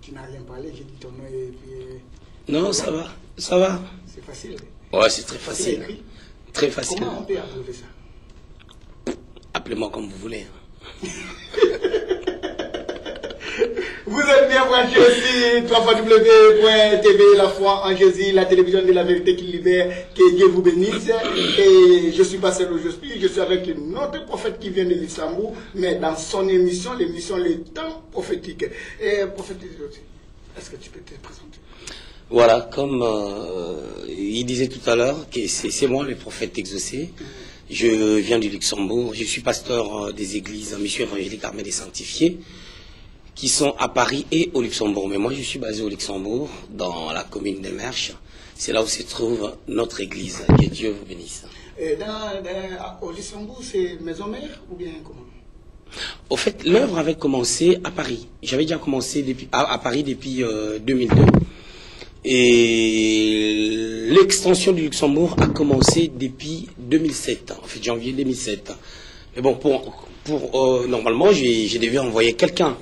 Tu n'as rien parlé, j'ai dit ton nom et puis... Non, ça va, ça va. C'est facile. Ouais, c'est très facile. Très facile. Comment on peut approuver ça? Appelez-moi comme vous voulez. Vous êtes bien branchés aussi, www.tv, la foi en Jésus, la télévision de la vérité qui libère, que Dieu vous bénisse. Et je suis Pasteur Lojospi, je suis avec notre prophète qui vient de Luxembourg, mais dans son émission, l'émission Le Temps Prophétique. Et prophète, est-ce que tu peux te présenter? Voilà, comme il disait tout à l'heure, que c'est moi le prophète exaucé. Je viens du Luxembourg, je suis pasteur des églises Mission Évangélique Armée des Sanctifiés, qui sont à Paris et au Luxembourg. Mais moi, je suis basé au Luxembourg, dans la commune de Mersch. C'est là où se trouve notre église. Que Dieu vous bénisse. Et au Luxembourg, c'est maison mère ou bien comment? Au fait, l'œuvre avait commencé à Paris. J'avais déjà commencé à Paris depuis 2002. Et l'extension du Luxembourg a commencé depuis 2007, en fait janvier 2007. Mais bon, normalement, j'ai devais envoyer quelqu'un.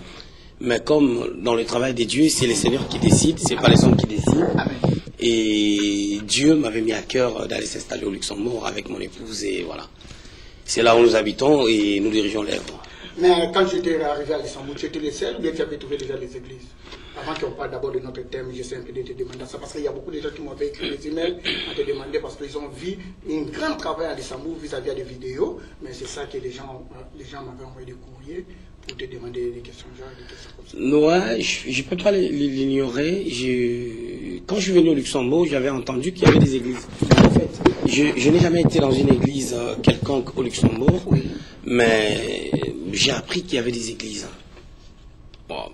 Mais comme dans le travail des dieux, c'est les seigneurs qui décident, c'est pas les hommes qui décident. Et Dieu m'avait mis à cœur d'aller s'installer au Luxembourg avec mon épouse et voilà. C'est là où nous habitons et nous dirigeons l'œuvre. Mais quand j'étais arrivé à Luxembourg, tu étais le seul ou bien tu avais trouvé déjà les églises? Avant qu'on parle d'abord de notre thème, j'essaie un peu de te demander ça parce qu'il y a beaucoup de gens qui m'avaient écrit des emails à te demander parce qu'ils ont vu un grand travail à Luxembourg vis-à-vis des vidéos. Mais c'est ça que les gens m'avaient envoyé des courriers pour te demander des questions, genre des questions comme ça. Ouais, je ne peux pas l'ignorer. Quand je suis venu au Luxembourg, j'avais entendu qu'il y avait des églises. En fait, je n'ai jamais été dans une église quelconque au Luxembourg, oui. Mais j'ai appris qu'il y avait des églises. Bon,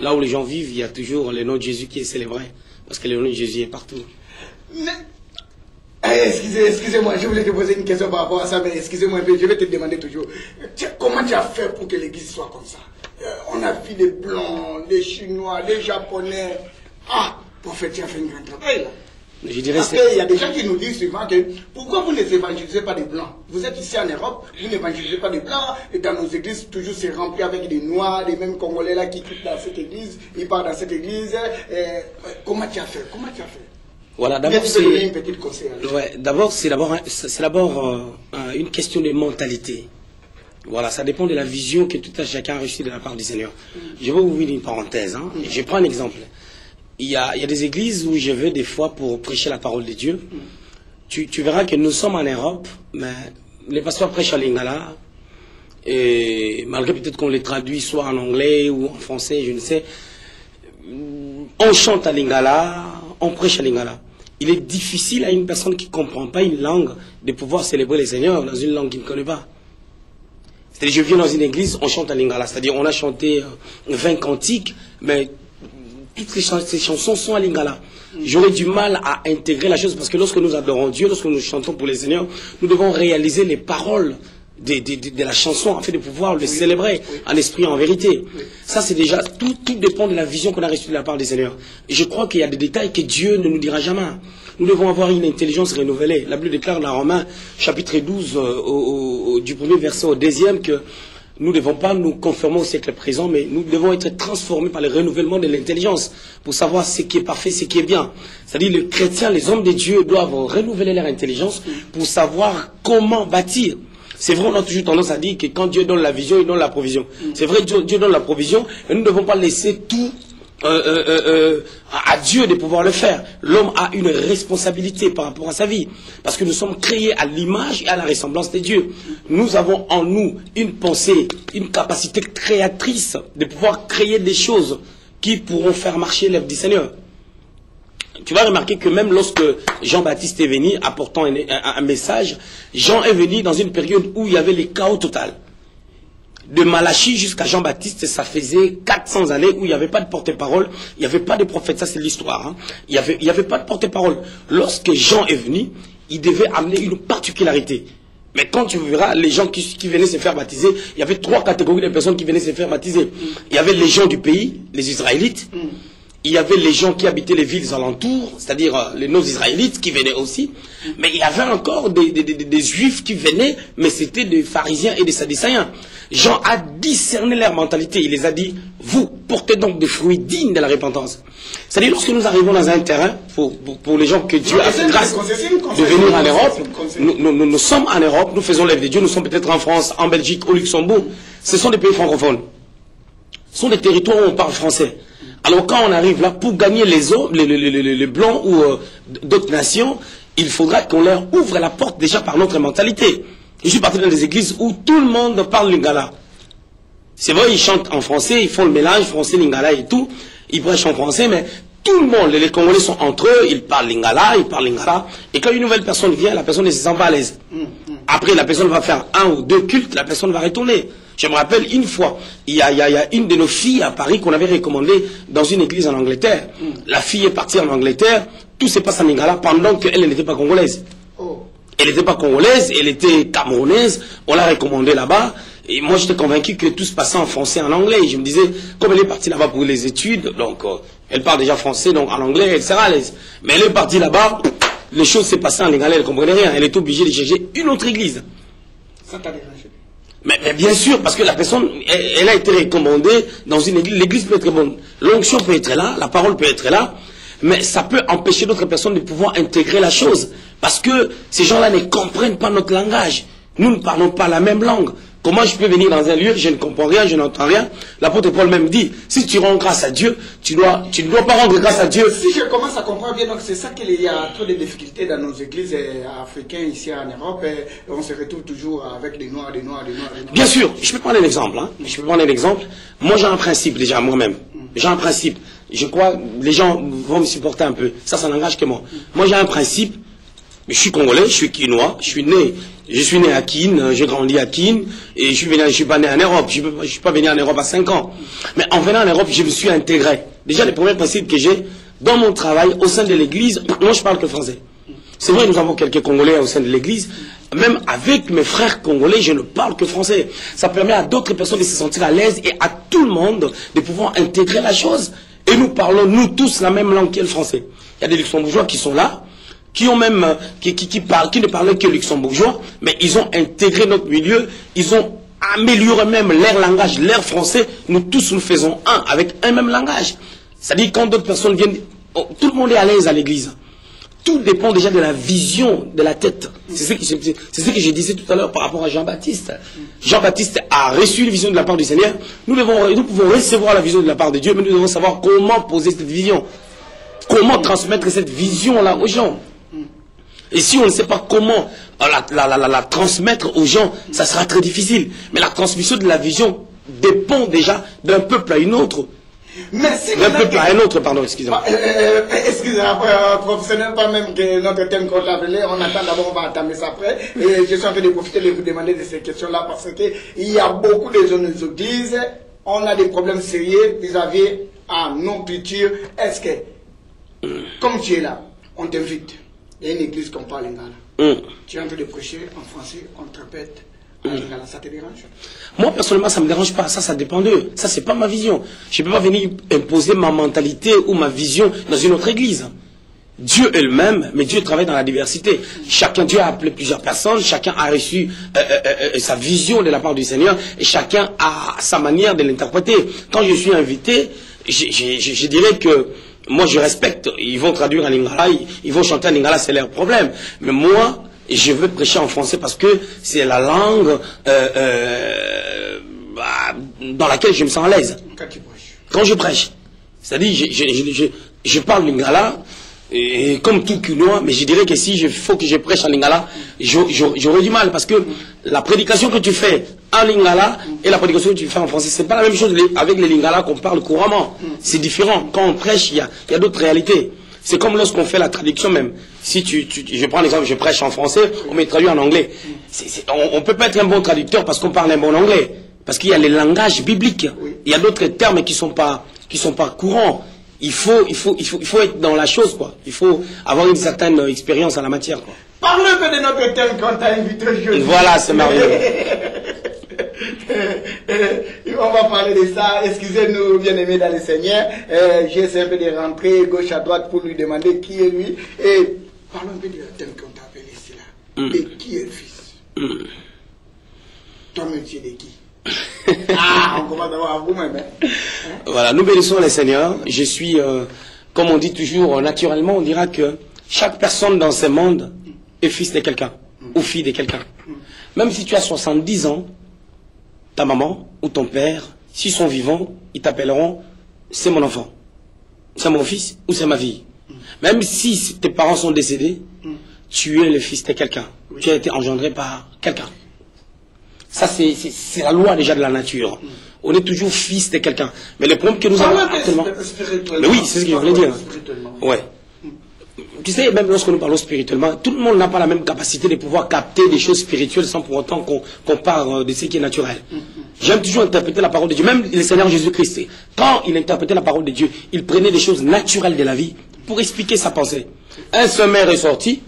là où les gens vivent, il y a toujours le nom de Jésus qui est célébré, parce que le nom de Jésus est partout. Excusez-moi, je voulais te poser une question par rapport à ça, mais excusez-moi, je vais te demander toujours, comment tu as fait pour que l'église soit comme ça? On a vu les Blancs, les Chinois, les Japonais. Ah, prophète, tu as fait un grand travail là. Je dirais parce qu'il y a des gens qui nous disent souvent que pourquoi vous ne évangélisez pas des Blancs? Vous êtes ici en Europe, vous n'évangélisez pas des Blancs, et dans nos églises, toujours c'est rempli avec des Noirs, les mêmes Congolais là qui quittent dans cette église, ils partent dans cette église. Comment tu as fait? Voilà, d'abord c'est d'abord une question de mentalité. Voilà, ça dépend de la vision que tout à chacun a reçue de la part du Seigneur. Je vais ouvrir une parenthèse. Je prends un exemple. Il y a des églises où je vais des fois pour prêcher la parole de Dieu. Tu verras que nous sommes en Europe, mais les pasteurs prêchent en lingala. Et malgré peut-être qu'on les traduit soit en anglais ou en français, je ne sais. On chante à lingala, on prêche à lingala. Il est difficile à une personne qui ne comprend pas une langue de pouvoir célébrer le Seigneur dans une langue qu'il ne connaît pas. C'est-à-dire, je viens dans une église, on chante à lingala. C'est-à-dire, on a chanté 20 cantiques, mais toutes ces chansons sont à lingala. J'aurais du mal à intégrer la chose parce que lorsque nous adorons Dieu, lorsque nous chantons pour le Seigneur, nous devons réaliser les paroles de la chanson afin de pouvoir le célébrer en esprit et en vérité. Ça, c'est déjà, tout dépend de la vision qu'on a reçue de la part des Seigneurs. Et je crois qu'il y a des détails que Dieu ne nous dira jamais. Nous devons avoir une intelligence renouvelée. La Bible déclare dans Romains, chapitre 12, du premier verset au deuxième, que nous ne devons pas nous conformer au siècle présent, mais nous devons être transformés par le renouvellement de l'intelligence pour savoir ce qui est parfait, ce qui est bien. C'est-à-dire, les chrétiens, les hommes de Dieu doivent renouveler leur intelligence pour savoir comment bâtir. C'est vrai, on a toujours tendance à dire que quand Dieu donne la vision, il donne la provision. C'est vrai, Dieu donne la provision, et nous ne devons pas laisser tout à Dieu de pouvoir le faire. L'homme a une responsabilité par rapport à sa vie, parce que nous sommes créés à l'image et à la ressemblance de Dieu. Nous avons en nous une pensée, une capacité créatrice de pouvoir créer des choses qui pourront faire marcher l'œuvre du Seigneur. Tu vas remarquer que même lorsque Jean-Baptiste est venu apportant un message, Jean est venu dans une période où il y avait le chaos total. De Malachie jusqu'à Jean-Baptiste, ça faisait 400 années où il n'y avait pas de porte-parole, il n'y avait pas de prophète, ça c'est l'histoire. Il n'y avait pas de porte-parole. Lorsque Jean est venu, il devait amener une particularité. Mais quand tu verras les gens qui venaient se faire baptiser, il y avait 3 catégories de personnes qui venaient se faire baptiser. Il y avait les gens du pays, les Israélites. Il y avait les gens qui habitaient les villes alentours, c'est-à-dire les non-israélites qui venaient aussi. Mais il y avait encore des juifs qui venaient, mais c'était des pharisiens et des sadducéens. Jean a discerné leur mentalité. Il les a dit, vous portez donc des fruits dignes de la repentance. C'est-à-dire, lorsque nous arrivons dans un terrain, pour les gens que Dieu a fait grâce de venir en Europe, nous sommes en Europe, nous faisons l'œuvre de Dieu, nous sommes peut-être en France, en Belgique, au Luxembourg. Ce sont des pays francophones. Ce sont des territoires où on parle français. Alors quand on arrive là, pour gagner les blancs ou d'autres nations, il faudra qu'on leur ouvre la porte déjà par notre mentalité. Je suis parti dans des églises où tout le monde parle lingala. C'est vrai, ils chantent en français, ils font le mélange français-lingala et tout. Ils prêchent en français, mais tout le monde, les Congolais sont entre eux, ils parlent lingala, ils parlent lingala. Et quand une nouvelle personne vient, la personne ne se sent pas à l'aise. Après, la personne va faire 1 ou 2 cultes, la personne va retourner. Je me rappelle une fois, il y a une de nos filles à Paris qu'on avait recommandée dans une église en Angleterre. La fille est partie en Angleterre, tout se passe en lingala pendant qu'elle n'était pas congolaise. Elle n'était pas congolaise, elle était camerounaise, on l'a recommandée là-bas. Et moi, j'étais convaincu que tout se passait en français et en anglais. Et je me disais, comme elle est partie là-bas pour les études, donc elle parle déjà français, donc en anglais, elle sera à l'aise. Mais elle est partie là-bas, les choses s'est passées en lingala, elle ne comprenait rien. Elle est obligée de chercher une autre église. Ça t'a dérangé? Mais bien sûr, parce que la personne, elle a été recommandée dans une église. L'église peut être bonne. L'onction peut être là, la parole peut être là, mais ça peut empêcher d'autres personnes de pouvoir intégrer la chose. Parce que ces gens-là ne comprennent pas notre langage. Nous ne parlons pas la même langue. Comment je peux venir dans un lieu, je ne comprends rien, je n'entends rien. L'apôtre Paul même dit, si tu rends grâce à Dieu, tu ne dois pas rendre grâce à Dieu. Si je commence à comprendre bien, donc c'est ça qu'il y a trop de difficultés dans nos églises africaines ici en Europe. On se retrouve toujours avec des noirs. Bien sûr, je peux prendre un exemple. Je peux prendre un exemple. Moi j'ai un principe déjà, moi-même. J'ai un principe. Je crois, les gens vont me supporter un peu. Ça n'engage que moi. Moi j'ai un principe. Je suis congolais, je suis quinois, je suis né à Kin, j'ai grandi à Kin, et je suis pas né en Europe, je suis pas venu en Europe à 5 ans. Mais en venant en Europe, je me suis intégré. Déjà, les premiers principes que j'ai, dans mon travail, au sein de l'église, moi je parle que français. C'est vrai, nous avons quelques Congolais au sein de l'église, même avec mes frères congolais, je ne parle que français. Ça permet à d'autres personnes de se sentir à l'aise et à tout le monde de pouvoir intégrer la chose. Et nous parlons, nous tous, la même langue qu'est le français. Il y a des luxembourgeois qui sont là, qui ont même, qui ne parlaient que luxembourgeois, mais ils ont intégré notre milieu, ils ont amélioré même leur langage, leur français. Nous tous, nous faisons un, avec un même langage. C'est-à-dire, quand d'autres personnes viennent, tout le monde est à l'aise à l'église. Tout dépend déjà de la vision de la tête. C'est ce que je disais tout à l'heure par rapport à Jean-Baptiste. Jean-Baptiste a reçu une vision de la part du Seigneur. Nous pouvons recevoir la vision de la part de Dieu, mais nous devons savoir comment poser cette vision. Comment transmettre cette vision-là aux gens. Et si on ne sait pas comment la transmettre aux gens, ça sera très difficile. Mais la transmission de la vision dépend déjà d'un peuple à une autre. Merci. D'un peuple à un autre, pardon, excusez-moi. Excusez-moi, professionnel, pas même que notre thème qu'on l'appelait, on attend d'abord, on va entamer ça après. Et je suis en train de profiter de vous demander de ces questions-là parce qu'il y a beaucoup de gens qui nous disent, on a des problèmes sérieux vis-à-vis à nos cultures. Est-ce que, comme tu es là, on t'invite. Il y a une église qu'on parle lingala. Tu es en train de prêcher en français, on te répète en lingala. Ça te dérange? Moi, personnellement, ça ne me dérange pas. Ça dépend d'eux. Ça, c'est pas ma vision. Je ne peux pas venir imposer ma mentalité ou ma vision dans une autre église. Dieu est le même, mais Dieu travaille dans la diversité. Dieu a appelé plusieurs personnes, chacun a reçu sa vision de la part du Seigneur, et chacun a sa manière de l'interpréter. Quand je suis invité, je dirais que moi, je respecte. Ils vont traduire en lingala, ils vont chanter en lingala, c'est leur problème. Mais moi, je veux prêcher en français parce que c'est la langue dans laquelle je me sens à l'aise. Quand je prêche. C'est-à-dire, je parle lingala, et comme tout quinois, mais je dirais que si il faut que je prêche en lingala, j'aurais du mal parce que la prédication que tu fais en lingala et la prédication que tu fais en français, c'est pas la même chose avec les lingala qu'on parle couramment. C'est différent. Quand on prêche, il y a d'autres réalités. C'est comme lorsqu'on fait la traduction même. Si je prends l'exemple, je prêche en français, on me traduit en anglais. On peut pas être un bon traducteur parce qu'on parle un bon anglais. Parce qu'il y a les langages bibliques. Il y a d'autres termes qui sont pas courants. Il faut être dans la chose, quoi. Il faut avoir une certaine expérience en la matière, quoi. Parle un peu de notre thème quand tu as invité aujourd'hui. Voilà, c'est merveilleux. On va parler de ça. Excusez-nous, bien-aimés dans le Seigneur. J'essaie un peu de rentrer gauche à droite pour lui demander qui est lui. Et parlons un peu du thème qu'on t'a appelé ici là. Et qui est le fils? Toi-même, tu es de qui? Ah, on commence d'abord à vous-même. Hein? Voilà, nous bénissons les Seigneurs. Je suis, comme on dit toujours, naturellement, on dira que chaque personne dans ce monde est fils de quelqu'un ou fille de quelqu'un. Même si tu as 70 ans, ta maman ou ton père, s'ils sont vivants, ils t'appelleront « c'est mon enfant ». C'est mon fils ou c'est ma fille. Même si tes parents sont décédés, tu es le fils de quelqu'un. Tu as été engendré par quelqu'un. Ça, c'est la loi déjà de la nature. On est toujours fils de quelqu'un. Mais le problème que nous avons actuellement... Mais oui, c'est ce que je voulais dire. Ouais. Tu sais, même lorsque nous parlons spirituellement, tout le monde n'a pas la même capacité de pouvoir capter des choses spirituelles sans pour autant qu'on parle de ce qui est naturel. J'aime toujours interpréter la parole de Dieu. Même le Seigneur Jésus-Christ, quand il interprétait la parole de Dieu, il prenait des choses naturelles de la vie pour expliquer sa pensée. Un semeur est sorti,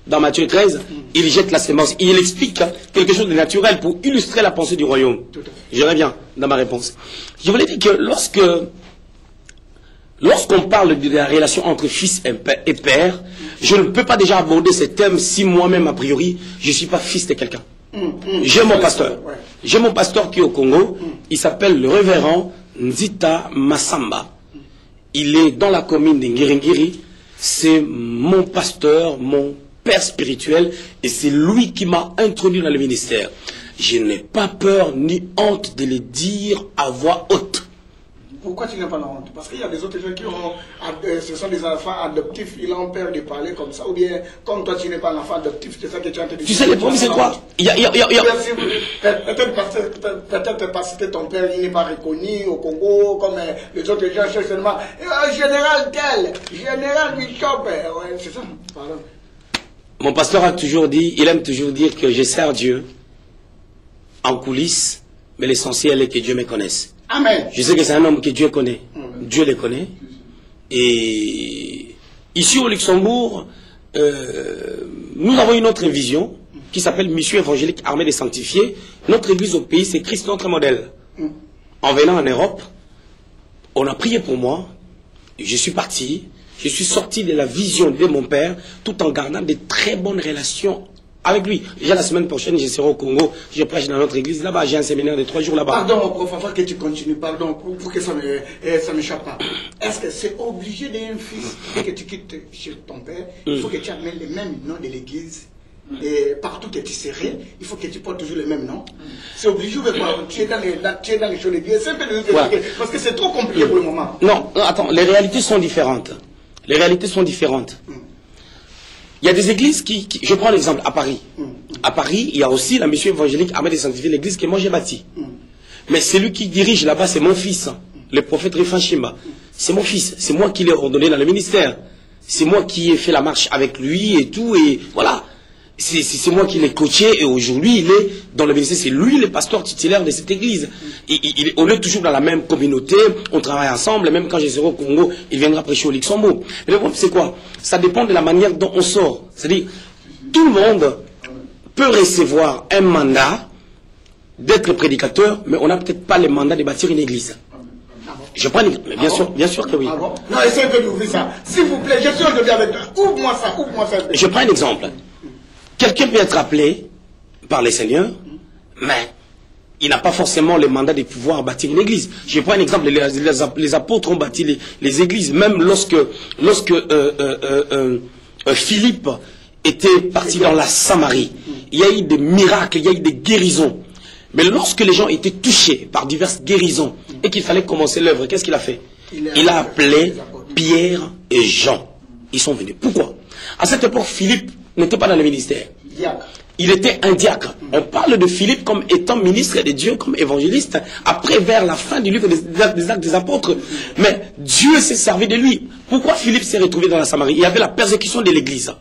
dans Matthieu 13, il jette la sémence. Il explique quelque chose de naturel pour illustrer la pensée du royaume. Je reviens dans ma réponse. Je voulais dire que lorsqu'on parle de la relation entre fils et père, je ne peux pas déjà aborder ce thème si moi-même, a priori, je ne suis pas fils de quelqu'un. J'ai mon pasteur. J'ai mon pasteur qui est au Congo. Il s'appelle le révérend Nzita Massamba. Il est dans la commune de Ngiringiri. C'est mon pasteur, mon père spirituel. Et c'est lui qui m'a introduit dans le ministère. Je n'ai pas peur ni honte de le dire à voix haute. Pourquoi tu n'as pas la honte? Parce qu'il y a des autres gens qui ont, ce sont des enfants adoptifs, ils ont peur de parler comme ça, ou bien comme toi tu n'es pas un enfant adoptif, c'est ça que tu as entendu. Tu sais, le problème c'est quoi? Peut-être parce que ton père il n'est pas reconnu au Congo, comme les autres gens cherchent seulement général tel, général Bishop, ouais, c'est ça. Pardon. Mon pasteur a toujours dit, il aime toujours dire que je sers Dieu en coulisses, mais l'essentiel est que Dieu me connaisse. Amen. Je sais que c'est un homme que Dieu connaît. Dieu le connaît. Et ici au Luxembourg, nous avons une autre vision qui s'appelle Mission évangélique armée des sanctifiés. Notre église au pays, c'est Christ notre modèle. En venant en Europe, on a prié pour moi. Je suis parti. Je suis sorti de la vision de mon père tout en gardant de très bonnes relations avec lui. Déjà la semaine prochaine, je serai au Congo, je prêche dans notre église là-bas, j'ai un séminaire de 3 jours là-bas. Pardon, mon prof, avant que tu continues, pardon, pour que ça m'échappe pas. Est-ce que c'est obligé d'un fils, dès que tu quittes chez ton père, il faut que tu amènes les mêmes noms de l'église, et partout que tu serais, il faut que tu portes toujours les mêmes noms. C'est obligé ou quoi? Tu es dans les choses de Dieu, c'est un peu de parce que c'est trop compliqué pour le moment. Non, attends, les réalités sont différentes. Les réalités sont différentes. Il y a des églises je prends l'exemple à Paris. À Paris, il y a aussi la mission évangélique armée des sanctifiés, l'église que moi j'ai bâtie. Mais celui qui dirige là-bas, c'est mon fils, le prophète Rifan Shimba. C'est mon fils, c'est moi qui l'ai ordonné dans le ministère. C'est moi qui ai fait la marche avec lui et tout, et voilà. C'est moi qui l'ai coaché, et aujourd'hui, il est dans le ministère. C'est lui le pasteur titulaire de cette église. On est toujours dans la même communauté, on travaille ensemble, et même quand je serai au Congo, il viendra prêcher au Luxembourg. Mais le problème, c'est quoi? Ça dépend de la manière dont on sort. C'est-à-dire, tout le monde peut recevoir un mandat d'être prédicateur, mais on n'a peut-être pas le mandat de bâtir une église. Je prends mais bien sûr que oui. Ah bon? Non, essayez de l'ouvrir ça. S'il vous plaît, je suis aujourd'hui avec toi. Ouvre-moi ça. Je prends un exemple. Quelqu'un peut être appelé par les seigneurs, mais il n'a pas forcément le mandat de pouvoir bâtir une église. Je prends un exemple, les apôtres ont bâti les églises, même lorsque Philippe était parti dans la Samarie. Il y a eu des miracles, il y a eu des guérisons. Mais lorsque les gens étaient touchés par diverses guérisons et qu'il fallait commencer l'œuvre, qu'est-ce qu'il a fait? Il a appelé Pierre et Jean. Ils sont venus. Pourquoi? À cette époque, Philippe n'était pas dans le ministère. Il était un diacre. On parle de Philippe comme étant ministre de Dieu, comme évangéliste, après vers la fin du livre des Actes des Apôtres. Mais Dieu s'est servi de lui. Pourquoi Philippe s'est retrouvé dans la Samarie? Il y avait la persécution de l'église.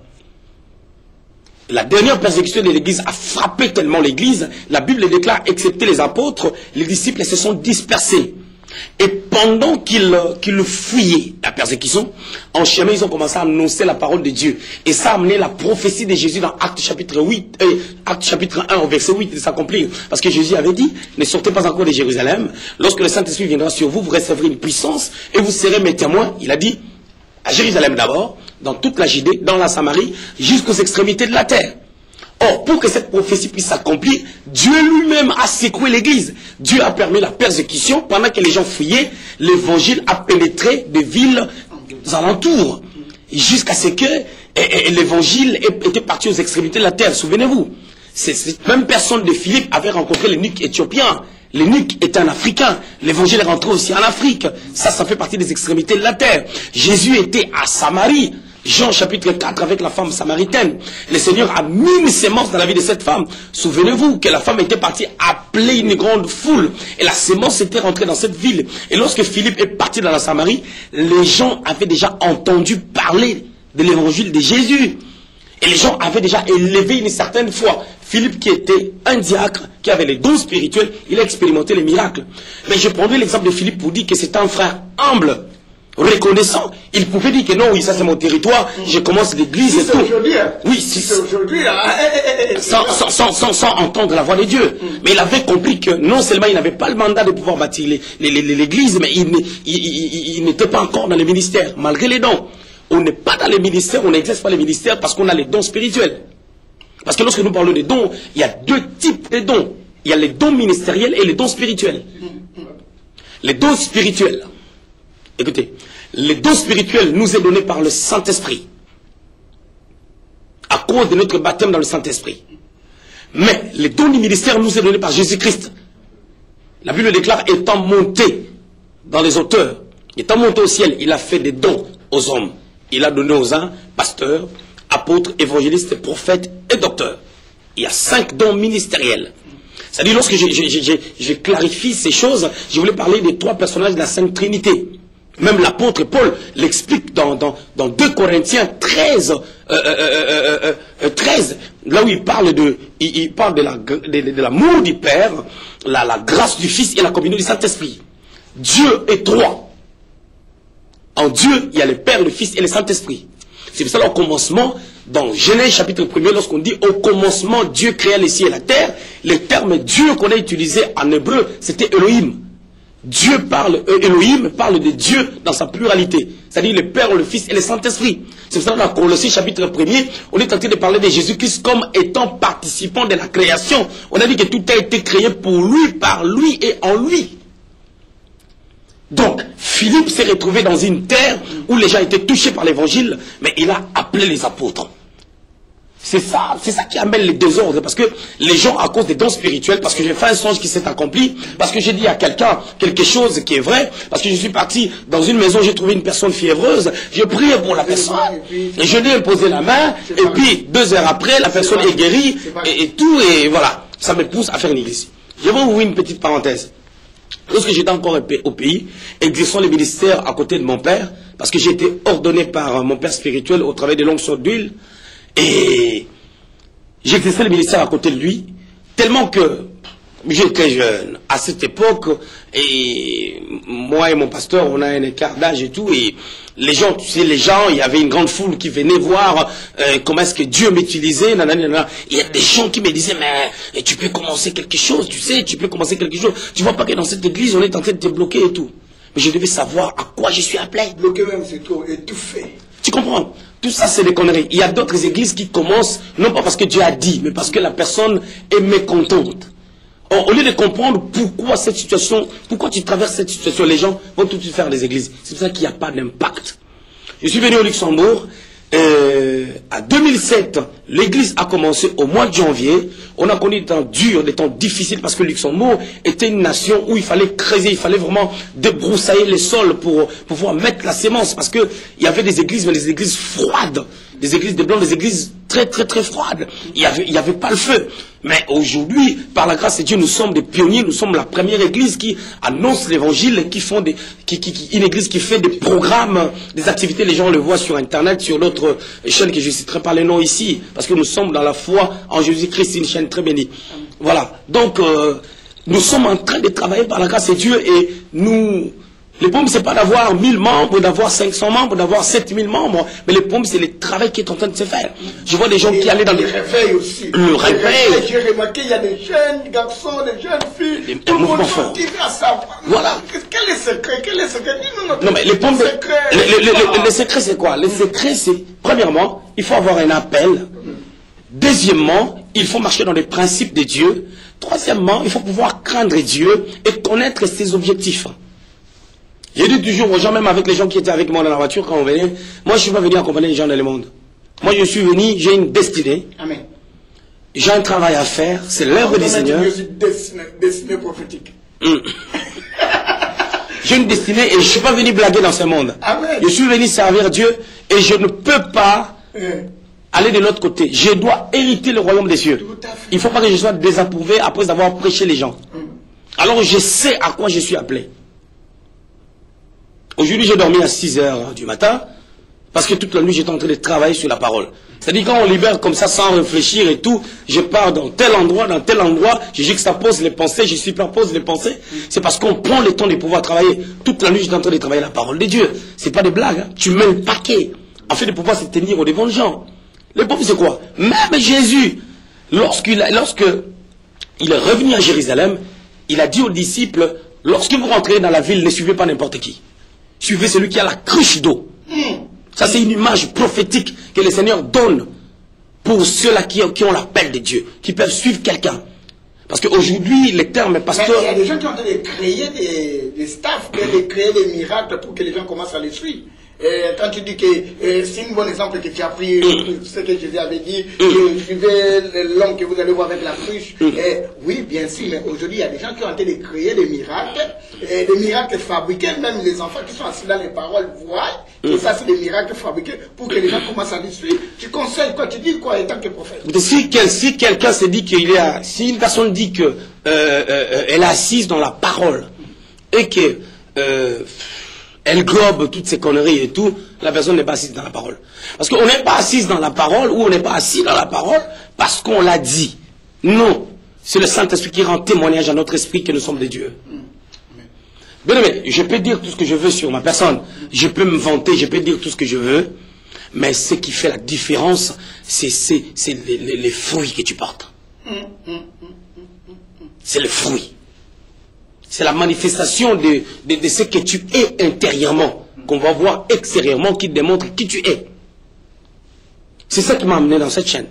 La dernière persécution de l'église a frappé tellement l'église, la Bible déclare, excepté les apôtres, les disciples se sont dispersés. Et pendant qu'ils fuyaient la persécution, en chemin, ils ont commencé à annoncer la parole de Dieu. Et ça a amené la prophétie de Jésus dans Actes chapitre 1 au verset 8 de s'accomplir. Parce que Jésus avait dit, ne sortez pas encore de Jérusalem. Lorsque le Saint-Esprit viendra sur vous, vous recevrez une puissance et vous serez mes témoins. Il a dit, à Jérusalem d'abord, dans toute la Judée, dans la Samarie, jusqu'aux extrémités de la terre. Or, pour que cette prophétie puisse s'accomplir, Dieu lui-même a secoué l'Église. Dieu a permis la persécution. Pendant que les gens fuyaient, l'évangile a pénétré des villes alentours. Jusqu'à ce que l'évangile était parti aux extrémités de la terre. Souvenez-vous, cette même personne de Philippe avait rencontré l'eunuque éthiopien. L'eunuque était un Africain. L'évangile est rentré aussi en Afrique. Ça fait partie des extrémités de la terre. Jésus était à Samarie. Jean chapitre 4 avec la femme samaritaine. Le Seigneur a mis une sémence dans la vie de cette femme. Souvenez-vous que la femme était partie appeler une grande foule. Et la sémence était rentrée dans cette ville. Et lorsque Philippe est parti dans la Samarie, les gens avaient déjà entendu parler de l'évangile de Jésus. Et les gens avaient déjà élevé une certaine foi. Philippe, qui était un diacre, qui avait les dons spirituels, il a expérimenté les miracles. Mais je prendrai l'exemple de Philippe pour dire que c'est un frère humble, reconnaissant. Il pouvait dire que non, oui, ça c'est mon territoire, je commence l'église et tout. Oui, c'est aujourd'hui. Sans entendre la voix de Dieu. Mais il avait compris que non seulement il n'avait pas le mandat de pouvoir bâtir l'église, mais il n'était pas encore dans le ministère, malgré les dons. On n'est pas dans les ministères, on n'exerce pas les ministères parce qu'on a les dons spirituels. Parce que lorsque nous parlons des dons, il y a deux types de dons. Il y a les dons ministériels et les dons spirituels. Les dons spirituels, écoutez, les dons spirituels nous est donné par le Saint-Esprit. À cause de notre baptême dans le Saint-Esprit. Mais les dons du ministère nous est donné par Jésus-Christ. La Bible déclare, étant monté dans les hauteurs, étant monté au ciel, il a fait des dons aux hommes. Il a donné aux uns pasteurs, apôtres, évangélistes, prophètes et docteurs. Il y a 5 dons ministériels. C'est-à-dire, lorsque je clarifie ces choses, je voulais parler des 3 personnages de la Sainte Trinité. Même l'apôtre Paul l'explique dans 2 Corinthiens 13, là où il parle de l'amour du Père, la grâce du Fils et la communion du Saint-Esprit. Dieu est 3. En Dieu, il y a le Père, le Fils et le Saint-Esprit. C'est pour ça au commencement, dans Genèse chapitre 1er, lorsqu'on dit au commencement Dieu créa les cieux et la terre, le terme Dieu qu'on a utilisé en hébreu, c'était Elohim. Elohim parle de Dieu dans sa pluralité, c'est-à-dire le Père, le Fils et le Saint-Esprit. C'est pour ça dans Colossiens chapitre 1er, on est en train de parler de Jésus-Christ comme étant participant de la création. On a dit que tout a été créé pour lui, par lui et en lui. Donc, Philippe s'est retrouvé dans une terre où les gens étaient touchés par l'évangile, mais il a appelé les apôtres. C'est ça qui amène les désordres, parce que les gens, à cause des dons spirituels, parce que j'ai fait un songe qui s'est accompli, parce que j'ai dit à quelqu'un quelque chose qui est vrai, parce que je suis parti dans une maison, j'ai trouvé une personne fiévreuse, j'ai prié pour la personne, et je lui ai imposé la main, et puis 2 heures après, la personne est guérie, et tout, et voilà. Ça me pousse à faire une église. Je vais ouvrir une petite parenthèse. Lorsque j'étais encore au pays, exerçant les ministères à côté de mon père, parce que j'ai été ordonné par mon père spirituel au travail de l'onction d'huile, et j'exerçais le ministère à côté de lui, tellement que j'étais jeune à cette époque, et moi et mon pasteur, on a un écart d'âge et tout, et les gens, tu sais, il y avait une grande foule qui venait voir comment est-ce que Dieu m'utilisait, nanana. Il y a des gens qui me disaient, mais tu peux commencer quelque chose, tu sais, tu peux commencer quelque chose. Tu vois pas que dans cette église, on est en train de te bloquer et tout. Mais je devais savoir à quoi je suis appelé. Bloquer même, c'est trop étouffé. Tu comprends? Tout ça, c'est des conneries. Il y a d'autres églises qui commencent, non pas parce que Dieu a dit, mais parce que la personne est mécontente. Au lieu de comprendre pourquoi cette situation, pourquoi tu traverses cette situation, les gens vont tout de suite faire des églises. C'est pour ça qu'il n'y a pas d'impact. Je suis venu au Luxembourg, à 2007, l'église a commencé au mois de janvier. On a connu des temps durs, des temps difficiles, parce que le Luxembourg était une nation où il fallait creuser, il fallait vraiment débroussailler les sols pour pouvoir mettre la sémence, parce qu'il y avait des églises, mais des églises froides, des églises de blancs, des églises très très très froides. Il y avait pas le feu. Mais aujourd'hui, par la grâce de Dieu, nous sommes des pionniers, nous sommes la première église qui annonce l'évangile, une église qui fait des programmes, des activités, les gens le voient sur internet, sur l'autre chaîne que je ne citerai pas les noms ici, parce que nous sommes dans la foi en Jésus-Christ, une chaîne très bénie. Voilà. Donc, nous sommes en train de travailler par la grâce de Dieu, et le problème, c'est pas d'avoir 1000 membres, d'avoir 500 membres, d'avoir 7000 membres. Mais le problème, c'est le travail qui est en train de se faire. Je vois des gens qui allaient dans le réveil aussi. Le réveil. J'ai remarqué, il y a des jeunes garçons, des jeunes filles. Tout le monde à ça. Voilà. Quel est le secret? Quel est le secret? Non, mais le secret, c'est quoi? Le secret, c'est, premièrement, il faut avoir un appel. Deuxièmement, il faut marcher dans les principes de Dieu. Troisièmement, il faut pouvoir craindre Dieu et connaître ses objectifs. J'ai dit toujours aux gens, même avec les gens qui étaient avec moi dans la voiture quand on venait, moi je ne suis pas venu accompagner les gens dans le monde. Moi je suis venu, j'ai une destinée. Amen. J'ai un travail à faire, c'est l'œuvre du Seigneur. Je suis destinée prophétique. J'ai une destinée et je ne suis pas venu blaguer dans ce monde. Amen. Je suis venu servir Dieu et je ne peux pas aller de l'autre côté. Je dois hériter le royaume des cieux. Il ne faut pas que je sois désapprouvé après avoir prêché les gens. Alors je sais à quoi je suis appelé. Aujourd'hui j'ai dormi à 6 h du matin parce que toute la nuit j'étais en train de travailler sur la parole. C'est-à-dire quand on libère comme ça sans réfléchir et tout, je pars dans tel endroit, je juxtapose les pensées, je superpose les pensées. C'est parce qu'on prend le temps de pouvoir travailler. Toute la nuit j'étais en train de travailler la parole de Dieu. C'est pas des blagues, hein. Tu mets le paquet afin de pouvoir se tenir au devant des gens. Le pauvre c'est quoi? Même Jésus, lorsqu'il est revenu à Jérusalem, il a dit aux disciples, lorsque vous rentrez dans la ville, ne suivez pas n'importe qui. Suivez celui qui a la cruche d'eau. Ça, c'est une image prophétique que le Seigneur donne pour ceux-là qui ont l'appel de Dieu, qui peuvent suivre quelqu'un. Parce qu'aujourd'hui, les termes pasteur... Mais il y a des gens qui ont envie de créer des staffs, de créer des miracles pour que les gens commencent à les suivre. Quand tu dis que c'est un bon exemple que tu as pris, ce que Jésus avait dit, suivez l'homme que vous allez voir avec la cruche. Oui, bien sûr, mais aujourd'hui, il y a des gens qui ont envie de créer des miracles fabriqués, même les enfants qui sont assis là, les paroles voient, et ça, c'est des miracles fabriqués pour que les gens commencent à les suivre. Tu conseilles quoi? Tu dis quoi en tant que prophète? Si quelqu'un se dit qu'il est à... Si une personne dit que elle est assise dans la parole et que... elle globe toutes ces conneries et tout, la personne n'est pas assise dans la parole. Parce qu'on n'est pas assise dans la parole ou on n'est pas assis dans la parole parce qu'on l'a dit. Non. C'est le Saint-Esprit qui rend témoignage à notre esprit que nous sommes des dieux. Bien aimé, je peux dire tout ce que je veux sur ma personne. Je peux me vanter, je peux dire tout ce que je veux. Mais ce qui fait la différence, c'est les fruits que tu portes. C'est le fruit. C'est la manifestation de ce que tu es intérieurement, qu'on va voir extérieurement, qui démontre qui tu es. C'est ça qui m'a amené dans cette chaîne.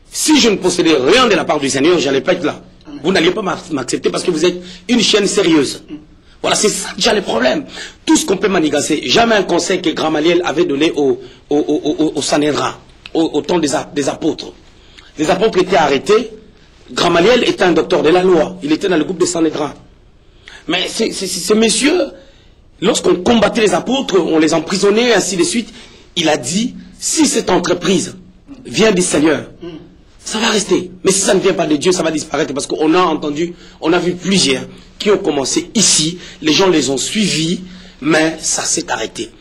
Si je ne possédais rien de la part du Seigneur, je n'allais pas être là. Vous n'alliez pas m'accepter parce que vous êtes une chaîne sérieuse. Voilà, c'est ça déjà le problème. Tout ce qu'on peut manigancer. Jamais un conseil que Gamaliel avait donné au Sanhédrin, au temps des apôtres. Les apôtres étaient arrêtés. Gamaliel était un docteur de la loi. Il était dans le groupe des Sanhédrins. Mais ces messieurs, lorsqu'on combattait les apôtres, on les emprisonnait, ainsi de suite, il a dit, si cette entreprise vient du Seigneur, ça va rester. Mais si ça ne vient pas de Dieu, ça va disparaître. Parce qu'on a entendu, on a vu plusieurs qui ont commencé ici, les gens les ont suivis, mais ça s'est arrêté.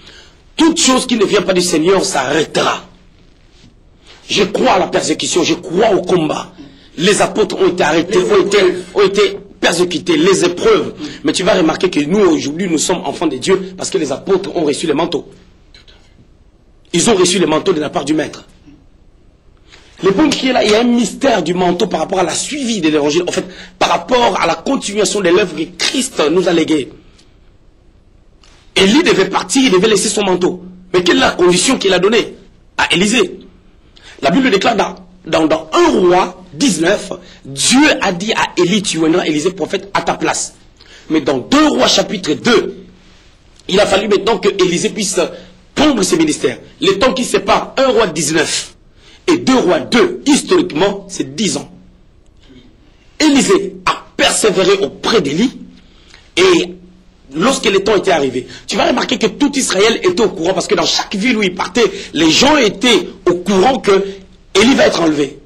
Toute chose qui ne vient pas du Seigneur s'arrêtera. Je crois à la persécution, je crois au combat. Les apôtres ont été arrêtés, ont été persécutés, les épreuves. Mais tu vas remarquer que nous, aujourd'hui, nous sommes enfants de Dieu parce que les apôtres ont reçu les manteaux. Ils ont reçu les manteaux de la part du Maître. Le point qui est là, il y a un mystère du manteau par rapport à la suivi de l'évangile. En fait, par rapport à la continuation de l'œuvre que Christ nous a léguée. Élie devait partir, il devait laisser son manteau. Mais quelle est la condition qu'il a donnée à Élisée? La Bible déclare dans 1 Roi 19, Dieu a dit à Élie, tu viendras Élisée prophète à ta place. Mais dans 2 Rois chapitre 2, il a fallu maintenant que Élisée puisse prendre ses ministères. Le temps qui sépare 1 Roi 19 et 2 Rois 2, historiquement, c'est 10 ans. Élisée a persévéré auprès d'Élie et lorsque le temps était arrivé, tu vas remarquer que tout Israël était au courant parce que dans chaque ville où il partait, les gens étaient au courant que Élie va être enlevé.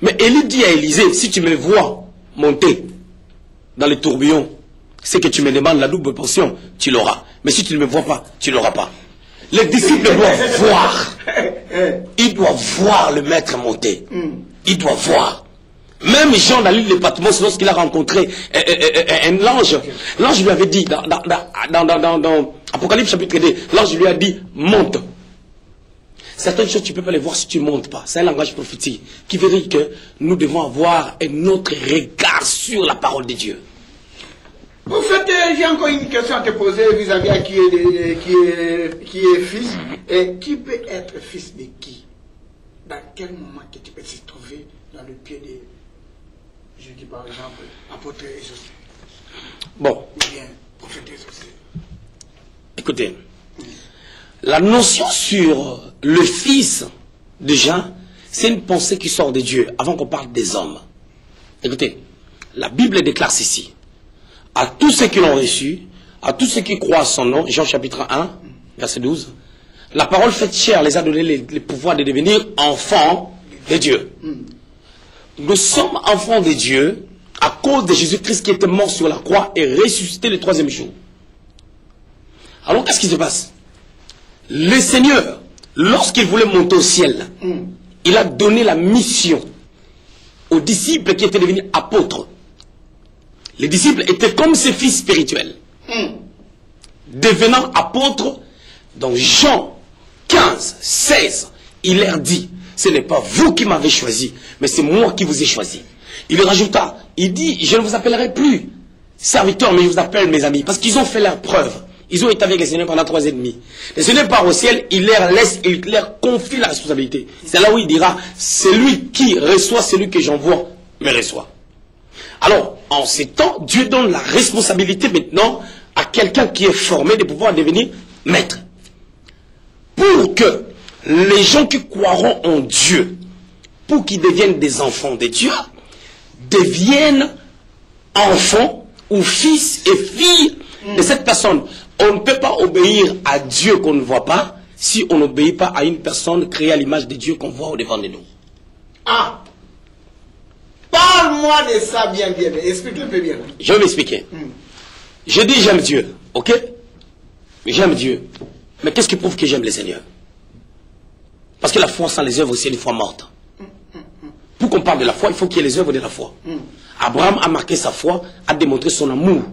Mais Élie dit à Élisée, si tu me vois monter dans les tourbillons, c'est que tu me demandes la double portion, tu l'auras. Mais si tu ne me vois pas, tu ne l'auras pas. Les disciples doivent voir. Ils doivent voir le maître monter. Ils doivent voir. Même Jean dans l'île de Patmos, lorsqu'il a rencontré un ange, l'ange lui avait dit, dans Apocalypse chapitre 2, l'ange lui a dit, monte. Certaines choses, tu ne peux pas les voir si tu ne montes pas. C'est un langage prophétique qui veut dire que nous devons avoir un autre regard sur la parole de Dieu. Au fait, j'ai encore une question à te poser vis-à-vis à qui est fils. Et qui peut être fils de qui? dans quel moment que tu peux se trouver dans le pied de, je dis par exemple, apôtre Joseph? Bon. Ou bien prophète Joseph. Écoutez, la notion sur le Fils, déjà, c'est une pensée qui sort de Dieu avant qu'on parle des hommes. Écoutez, la Bible déclare ceci. À tous ceux qui l'ont reçu, à tous ceux qui croient à son nom, Jean chapitre 1, verset 12, la parole faite chair les a donné les pouvoirs de devenir enfants de Dieu. Nous sommes enfants de Dieu à cause de Jésus-Christ qui était mort sur la croix et ressuscité le troisième jour. Alors qu'est-ce qui se passe? Le Seigneur, lorsqu'il voulait monter au ciel, il a donné la mission aux disciples qui étaient devenus apôtres. Les disciples étaient comme ses fils spirituels. Devenant apôtres, dans Jean 15, 16, il leur dit, ce n'est pas vous qui m'avez choisi, mais c'est moi qui vous ai choisi. Il rajouta, il dit, je ne vous appellerai plus serviteurs, mais je vous appelle mes amis, parce qu'ils ont fait leur preuve. Ils ont été avec le Seigneur pendant 3 ans et demi. Le Seigneur part au ciel, il leur confie la responsabilité. C'est là où il dira, celui qui reçoit, celui que j'envoie, me reçoit. Alors, en ces temps, Dieu donne la responsabilité maintenant à quelqu'un qui est formé de pouvoir devenir maître. Pour que les gens qui croiront en Dieu, pour qu'ils deviennent des enfants de Dieu, deviennent enfants ou fils et filles de cette personne. On ne peut pas obéir à Dieu qu'on ne voit pas si on n'obéit pas à une personne créée à l'image de Dieu qu'on voit au devant de nous. Ah! Parle-moi de ça bien. Explique-le un peu bien. Je vais m'expliquer. Je dis j'aime Dieu, ok? J'aime Dieu. Mais qu'est-ce qui prouve que j'aime le Seigneur? Parce que la foi sans les œuvres, c'est une foi morte. Pour qu'on parle de la foi, il faut qu'il y ait les œuvres de la foi. Abraham a marqué sa foi, a démontré son amour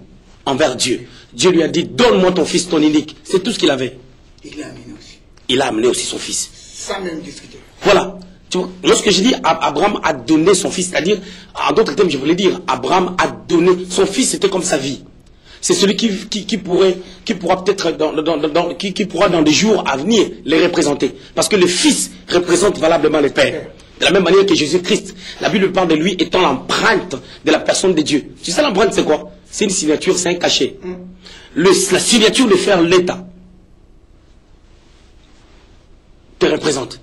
envers Dieu. Dieu lui a dit, donne-moi ton fils, ton unique. C'est tout ce qu'il avait. Il l'a amené aussi. Il a amené aussi son fils. Sans même discuter. Voilà. Tu vois, lorsque je dis Abraham a donné son fils, c'est-à-dire, en d'autres termes, je voulais dire, Abraham a donné son fils, c'était comme sa vie. C'est celui qui pourra peut-être qui pourra dans des jours à venir les représenter. Parce que le fils représente valablement le père. De la même manière que Jésus-Christ, la Bible parle de lui étant l'empreinte de la personne de Dieu. Tu sais l'empreinte c'est quoi? C'est une signature, c'est un cachet. La signature de faire l'État te représente.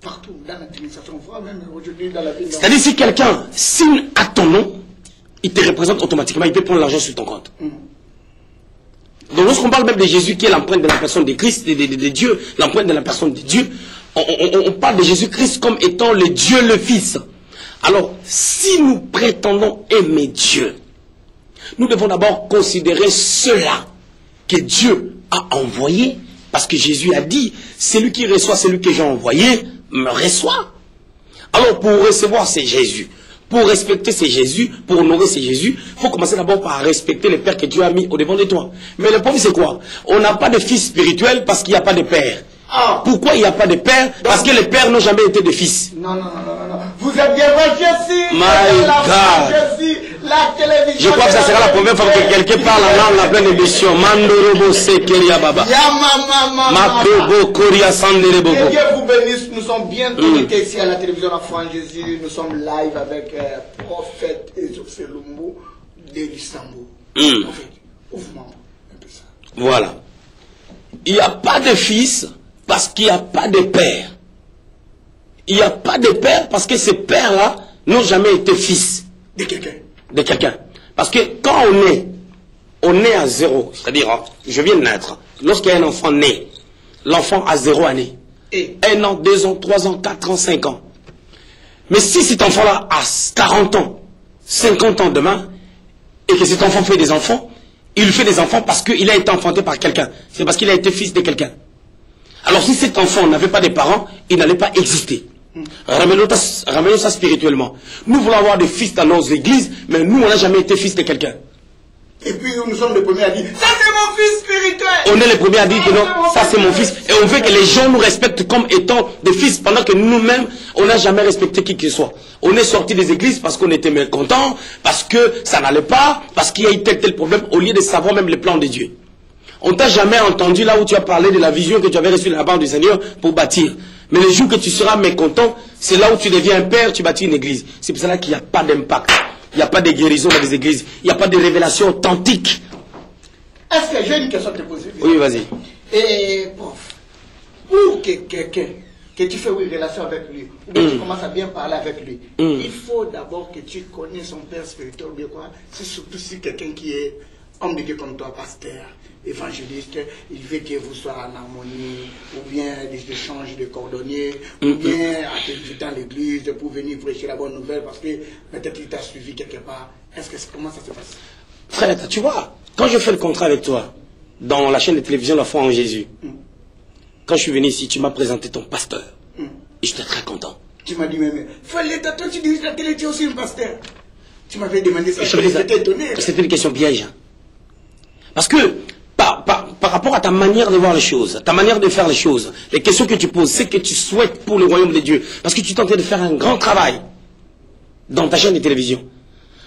Partout, dans l'administration, voire même aujourd'hui dans la ville. C'est-à-dire si quelqu'un signe à ton nom, il te représente automatiquement, il peut prendre l'argent sur ton compte. Donc lorsqu'on parle même de Jésus qui est l'empreinte de la personne de Christ, de Dieu, l'empreinte de la personne de Dieu, on parle de Jésus-Christ comme étant le Dieu le Fils. Alors, si nous prétendons aimer Dieu, nous devons d'abord considérer cela que Dieu a envoyé, parce que Jésus a dit, celui qui reçoit celui que j'ai envoyé, me reçoit. Alors pour recevoir c'est Jésus, pour respecter c'est Jésus, pour honorer c'est Jésus, il faut commencer d'abord par respecter le Père que Dieu a mis au devant de toi. Mais le problème c'est quoi? On n'a pas de fils spirituel parce qu'il n'y a pas de père. Pourquoi il n'y a pas de père? Parce que les pères n'ont jamais été de fils. Non. Vous êtes bien Jésus. My God. Jésus, la télévision. Je crois que ça sera la première fois que quelqu'un parle en langue en pleine émission. Mandorobo Sekeria Baba. Makobo Koria Sanderebo. Que Dieu vous bénisse. Nous sommes bientôt ici à la télévision La Foi en Jésus. Nous sommes live avec prophète Joseph Lumbu de l'Istanbul. Ouvre-moi un peu ça. Voilà. Il n'y a pas de fils parce qu'il n'y a pas de père. Il n'y a pas de père parce que ces pères-là n'ont jamais été fils de quelqu'un. De quelqu'un. Parce que quand on est à zéro, c'est-à-dire, je viens de naître, lorsqu'il y a un enfant né, l'enfant a 0 année. 1 an, 2 ans, 3 ans, 4 ans, 5 ans. Mais si cet enfant-là a 40 ans, 50 ans demain, et que cet enfant fait des enfants, il fait des enfants parce qu'il a été enfanté par quelqu'un. C'est parce qu'il a été fils de quelqu'un. Alors si cet enfant n'avait pas de parents, il n'allait pas exister. Ramenons ça spirituellement. Nous voulons avoir des fils dans nos églises, mais nous, on n'a jamais été fils de quelqu'un. Et puis nous sommes les premiers à dire, ça c'est mon fils spirituel. On est les premiers à dire que non, ça c'est mon fils. Et on veut que les gens nous respectent comme étant des fils, pendant que nous-mêmes, on n'a jamais respecté qui que ce soit. On est sorti des églises parce qu'on était mécontents, parce que ça n'allait pas, parce qu'il y a eu tel problème, au lieu de savoir même les plans de Dieu. On t'a jamais entendu là où tu as parlé de la vision que tu avais reçue de la part du Seigneur pour bâtir. Mais le jour que tu seras mécontent, c'est là où tu deviens un père, tu bâtis une église. C'est pour cela qu'il n'y a pas d'impact. Il n'y a pas de guérison dans les églises. Il n'y a pas de révélation authentique. Est-ce que j'ai une question à te poser? Oui, vas-y. Et prof, pour que quelqu'un, que tu fais une relation avec lui, ou que tu commences à bien parler avec lui, il faut d'abord que tu connais son père spirituel, ou bien quoi. C'est surtout si quelqu'un qui est homme de Dieu comme toi, pasteur, évangéliste, il veut que vous soyez en harmonie, ou bien des échanges de cordonniers, ou bien à te dans l'église pour venir prêcher la bonne nouvelle parce que peut-être il t'a suivi quelque part. Est-ce que comment ça se passe? Frère, tu vois, quand je fais le contrat avec toi, dans la chaîne de télévision La Foi en Jésus, quand je suis venu ici, tu m'as présenté ton pasteur. Et j'étais très content. Tu m'as dit, mais fallait toi tu diriges la télé, tu es aussi un pasteur. Tu m'avais demandé ça, j'étais étonné. C'était une question piège. Parce que, par rapport à ta manière de voir les choses, ta manière de faire les choses, les questions que tu poses, c'est que tu souhaites pour le royaume de Dieu. Parce que tu tentais de faire un grand travail dans ta chaîne de télévision.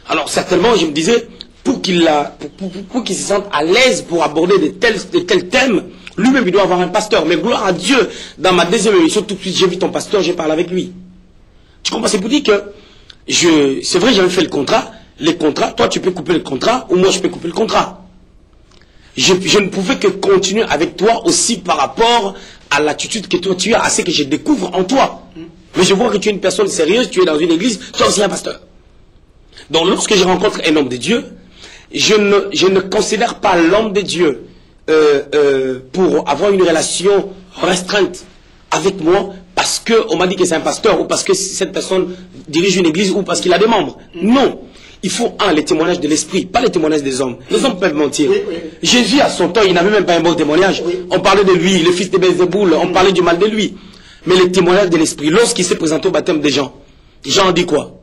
Alors, certainement, je me disais, pour qu'il se sente à l'aise pour aborder de tels thèmes, lui-même, il doit avoir un pasteur. Mais gloire à Dieu, dans ma deuxième émission, tout de suite, j'ai vu ton pasteur, j'ai parlé avec lui. Tu comprends? C'est pour dire que, c'est vrai, j'avais fait le contrat. Les contrats, toi, tu peux couper le contrat, ou moi, je peux couper le contrat. Je ne pouvais que continuer avec toi aussi par rapport à l'attitude que toi, tu as, à ce que je découvre en toi. Mais je vois que tu es une personne sérieuse, tu es dans une église, tu es aussi un pasteur. Donc, lorsque je rencontre un homme de Dieu, je ne considère pas l'homme de Dieu pour avoir une relation restreinte avec moi parce qu'on m'a dit que c'est un pasteur ou parce que cette personne dirige une église ou parce qu'il a des membres. Non. Il faut, les témoignages de l'esprit, pas les témoignages des hommes. Les hommes peuvent mentir. Oui, oui. Jésus, à son temps, il n'avait même pas un bon témoignage. Oui. On parlait de lui, le fils de Belzéboul, on parlait du mal de lui. Mais les témoignages de l'esprit, lorsqu'il s'est présenté au baptême des gens, Jean dit quoi?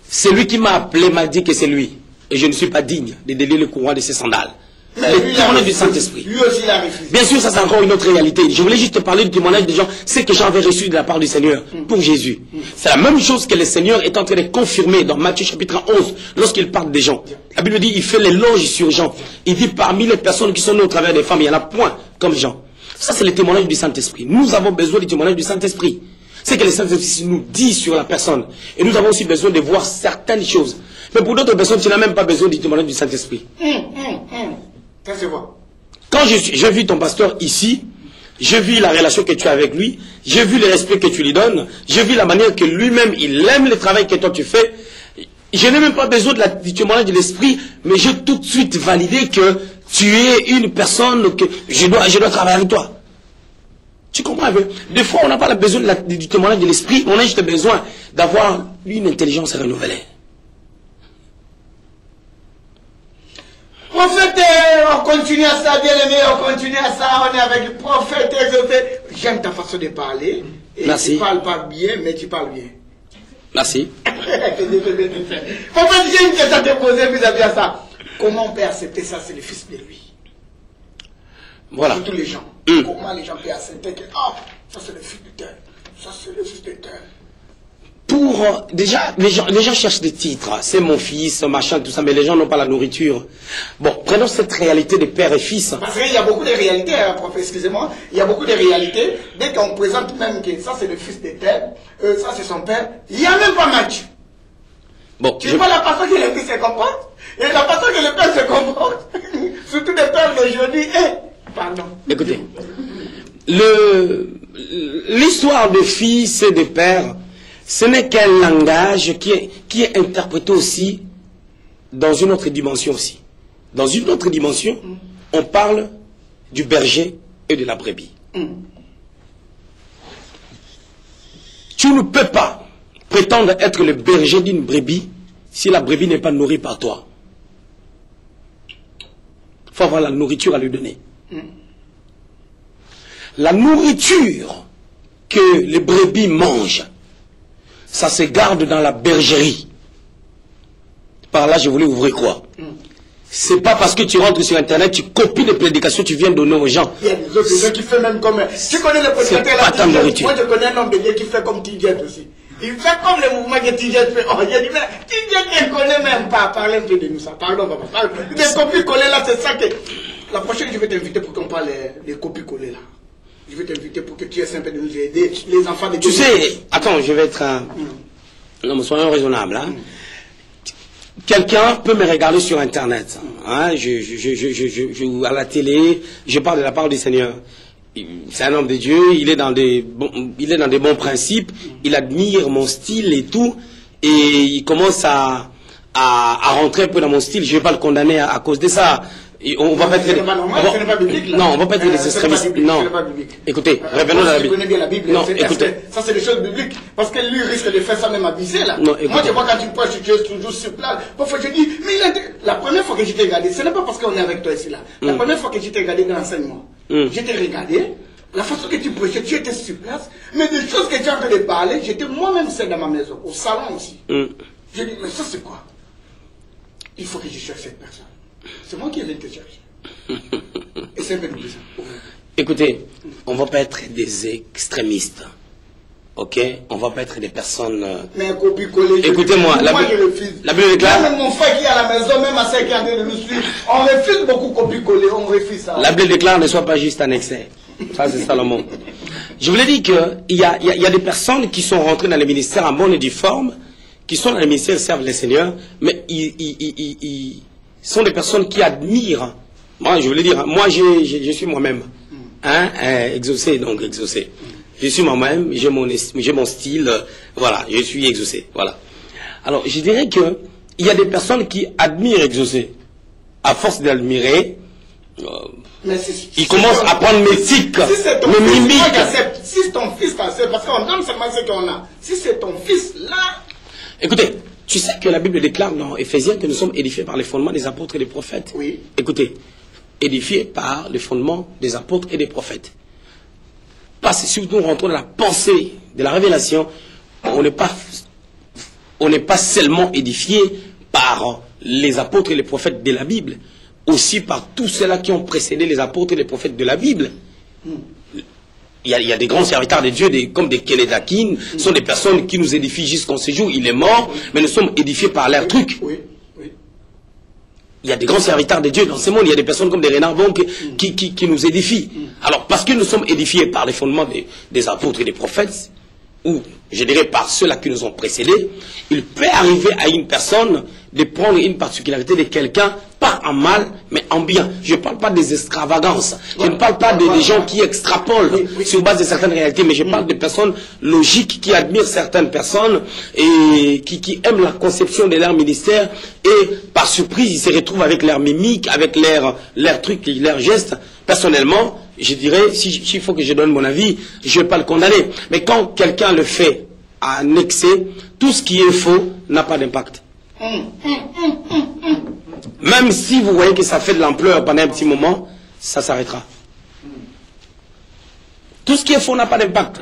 C'est lui qui m'a appelé, m'a dit que c'est lui. Et je ne suis pas digne de délier le courroie de ses sandales. Le témoignage du Saint-Esprit. Lui aussi l'a refusé. Bien sûr, ça c'est encore une autre réalité. Je voulais juste te parler du témoignage des gens, c'est que Jean avait reçu de la part du Seigneur pour Jésus. C'est la même chose que le Seigneur est en train de confirmer dans Matthieu chapitre 11, lorsqu'il parle des gens. La Bible dit, il fait l'éloge sur Jean. Il dit, parmi les personnes qui sont nées au travers des femmes, il y en a point comme Jean. Ça c'est le témoignage du Saint-Esprit. Nous avons besoin du témoignage du Saint-Esprit. C'est que le Saint-Esprit nous dit sur la personne. Et nous avons aussi besoin de voir certaines choses. Mais pour d'autres personnes, tu n'as même pas besoin du témoignage du Saint-Esprit. Ça se voit. Quand j'ai vu ton pasteur ici, j'ai vu la relation que tu as avec lui, j'ai vu le respect que tu lui donnes, j'ai vu la manière que lui-même, il aime le travail que toi tu fais. Je n'ai même pas besoin du témoignage de l'esprit, mais j'ai tout de suite validé que tu es une personne que je dois travailler avec toi. Tu comprends? Des fois, on n'a pas besoin du témoignage de l'esprit, on a juste besoin d'avoir une intelligence renouvelée. Prophète, on continue à ça, bien aimé, on continue à ça, on est avec le prophète. J'aime ta façon de parler. Et merci. Tu parles pas bien, mais tu parles bien. Merci. Prophète, j'ai une question à te poser vis-à-vis de ça. Comment on peut accepter ça? C'est le fils de lui. Voilà. Pour tous les gens. Comment les gens peuvent accepter que, ça c'est le fils de terre, ça c'est le fils de terre. Déjà, les gens cherchent des titres. C'est mon fils, machin, tout ça, mais les gens n'ont pas la nourriture. Bon, prenons cette réalité de père et fils. Parce qu'il y a beaucoup de réalités, prof, excusez-moi. Il y a beaucoup de réalités. Dès qu'on présente même que ça c'est le fils de terre, ça c'est son père, il n'y a même pas match. Bon, tu vois la façon que le fils se comporte et la façon que le père se comporte. Surtout les pères d'aujourd'hui. Pardon. Écoutez, l'histoire de fils et de père, ce n'est qu'un langage qui est interprété aussi dans une autre dimension aussi. Dans une autre dimension, on parle du berger et de la brebis. Tu ne peux pas prétendre être le berger d'une brebis si la brebis n'est pas nourrie par toi. Il faut avoir la nourriture à lui donner. La nourriture que les brebis mangent, ça se garde dans la bergerie. Par là, je voulais ouvrir quoi? C'est pas parce que tu rentres sur Internet, tu copies les prédications, tu viens donner aux gens. Il y a des autres gens qui font même comme... Tu connais le prédicateur là, moi je connais un homme de Dieu qui fait comme Tidjet aussi. Il fait comme le mouvement que Tidjet fait. Oh, j'ai dit, mais Tidjet ne connaît même pas. Parlez un peu de nous ça. Pardon, papa. Des copies collées là, c'est ça que... La prochaine, je vais t'inviter pour qu'on parle des copies collées là. Je vais t'inviter pour que tu aies un peu de nous aider, les enfants de Dieu. Tu sais, attends, je vais être un... Non, mais soyons raisonnables. Hein. Quelqu'un peut me regarder sur Internet, hein, à la télé, je parle de la parole du Seigneur. C'est un homme de Dieu, il est dans des bons principes, il admire mon style et tout, et il commence à rentrer un peu dans mon style. Je ne vais pas le condamner à cause de ça. Et on va pas être... Ce n'est pas biblique, là. Non, on va pas être des extrémistes. Non. Écoutez, revenons dans la Bible. Tu connais bien la Bible. Non, écoutez. Ça, c'est des choses bibliques. Parce que lui risque de faire ça même abuser, là. Non, moi, je vois quand tu prêches, tu es toujours sur place. Parfois, je dis, mais la première fois que je t'ai regardé, ce n'est pas parce qu'on est avec toi ici, là. La première fois que je t'ai regardé dans l'enseignement, je t'ai regardé, la façon que tu prêchais, tu étais sur place, mais des choses que tu es en train de parler, j'étais moi-même seul dans ma maison, au salon aussi. Je dis, mais ça, c'est quoi? Il faut que je cherche cette personne. C'est moi qui viens te chercher. Et c'est un peu plus ça. Écoutez, on ne va pas être des extrémistes. Ok? On ne va pas être des personnes... Mais un copier-coller... Écoutez-moi, la Bible déclare... Même mon frère qui est à la maison, même à ceux qui ont de nous suivre, on refuse beaucoup copier-coller, on refuse ça. La Bible déclare ne soit pas juste un excès. Ça, c'est Salomon. Je voulais dire qu'il y a des personnes qui sont rentrées dans le ministère en bonne et due forme, qui sont dans le ministère, servent le Seigneur, mais ils sont des personnes qui admirent. Moi, je voulais dire, moi, je suis moi-même. Hein, exaucé, donc exaucé. Je suis moi-même, j'ai mon style, voilà, je suis exaucé, voilà. Alors, je dirais que il y a des personnes qui admirent exaucé. À force d'admirer, ils commencent à prendre mes tics, mes mimiques. Si c'est ton fils, parce qu'on donne seulement ce qu'on a. Si c'est ton fils, là... Écoutez, tu sais que la Bible déclare dans Éphésiens que nous sommes édifiés par les fondements des apôtres et des prophètes. Oui. Écoutez, édifiés par les fondements des apôtres et des prophètes. Parce que si nous rentrons dans la pensée de la révélation, on n'est pas seulement édifié par les apôtres et les prophètes de la Bible, aussi par tous ceux-là qui ont précédé les apôtres et les prophètes de la Bible. Il y a des grands serviteurs de Dieu, comme des Kélédakin, sont des personnes qui nous édifient jusqu'en ce jour. Il est mort, mais nous sommes édifiés par leur truc. Oui. Il y a des grands serviteurs de Dieu dans ce monde. Il y a des personnes comme des Renard Bon qui nous édifient. Alors, parce que nous sommes édifiés par les fondements des apôtres et des prophètes, ou je dirais par ceux-là qui nous ont précédés, il peut arriver à une personne de prendre une particularité de quelqu'un, pas en mal, mais en bien. Je ne parle pas des extravagances. Je ne parle pas des gens qui extrapolent sur base de certaines réalités, mais je parle de personnes logiques qui admirent certaines personnes et qui aiment la conception de leur ministère et par surprise, ils se retrouvent avec leur mimique, avec leurs trucs, leurs gestes. Personnellement, je dirais, s'il faut que je donne mon avis, je ne vais pas le condamner. Mais quand quelqu'un le fait à un excès, tout ce qui est faux n'a pas d'impact. Même si vous voyez que ça fait de l'ampleur pendant un petit moment, ça s'arrêtera. Tout ce qui est faux n'a pas d'impact.